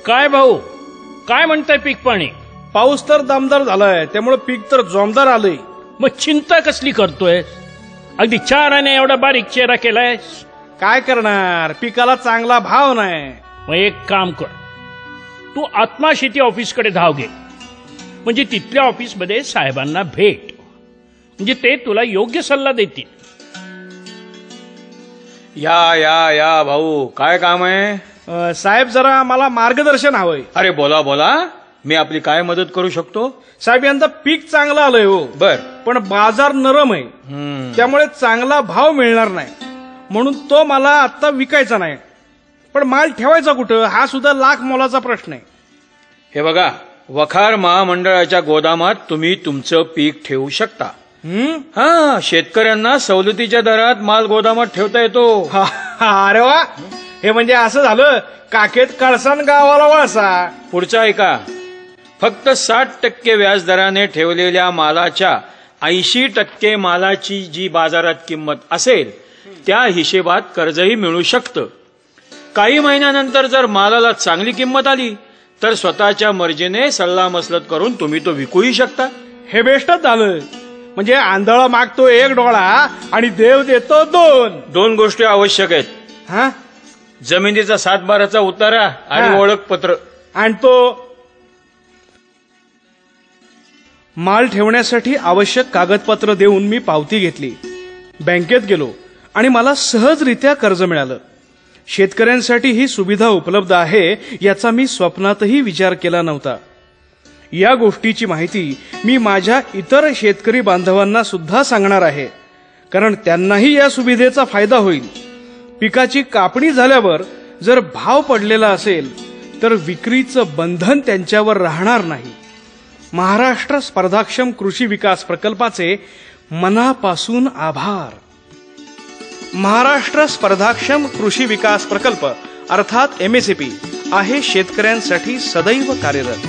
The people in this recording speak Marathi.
काय भाऊ, काय म्हणताय पीक पाणी? पाऊस तर दमदार झालाय, त्यामुळे पीक तर जोमदार आलंय. मग चिंता कसली करतोय? अगदी 4 आणे एवढा बारीक चेहरा केलाय. काय करणार, पिकाला चांगला भाव नाही. मग एक काम कर, तू आत्मा शेती ऑफिसकडे धाव घे. म्हणजे तिथल्या ऑफिसमध्ये साहेबांना भेट, म्हणजे ते तुला योग्य सल्ला देतील. या या या भाऊ, काय काम आहे? साहेब, जरा मला मार्गदर्शन हवंय. अरे बोला बोला, मी आपली काय मदत करू शकतो? साहेब, यंदा पीक चांगलं आलंय हो. बर. पण बाजार नरम आहे, त्यामुळे चांगला भाव मिळणार नाही. म्हणून तो मला आता विकायचा नाही. पण माल ठेवायचा कुठं, हा सुद्धा लाख मोलाचा प्रश्न आहे. हे बघा, वखार महामंडळाच्या गोदामात तुम्ही तुमचं पीक ठेवू शकता. हा, शेतकऱ्यांना सवलतीच्या दरात माल गोदामात ठेवता येतो. अरे वा, हे म्हणजे असं झालं काखेत कळसान गावाला वळसा. पुढचा ऐका, फक्त 60% व्याजदराने ठेवलेल्या मालाच्या 80% मालाची जी बाजारात किंमत असेल त्या हिशेबात कर्जही मिळू शकतं. काही महिन्यानंतर जर मालाला चांगली किंमत आली तर स्वतःच्या मर्जीने सल्लामसलत करून तुम्ही तो विकूही शकता. हे बेस्टच झालं. म्हणजे आंधळा मागतो 1 डोळा आणि देव देतो 2. 2 गोष्टी आवश्यक आहेत. हा, जमिनीचा 7/12चा उतारा आणि ओळखपत्र. आणि तो माल ठेवण्यासाठी आवश्यक कागदपत्र देऊन मी पावती घेतली. बँकेत गेलो आणि मला सहजरित्या कर्ज मिळालं. शेतकऱ्यांसाठी ही सुविधा उपलब्ध आहे याचा मी स्वप्नातही विचार केला नव्हता. या गोष्टीची माहिती मी माझ्या इतर शेतकरी बांधवांना सुद्धा सांगणार आहे, कारण त्यांनाही या सुविधेचा फायदा होईल. पिकाची कापणी झाल्यावर जर भाव पडलेला असेल तर विक्रीचं बंधन त्यांच्यावर राहणार नाही. महाराष्ट्र स्पर्धाक्षम कृषी विकास प्रकल्पाचे मनापासून आभार. महाराष्ट्र स्पर्धाक्षम कृषी विकास प्रकल्प अर्थात MSP आहे शेतकऱ्यांसाठी सदैव कार्यरत.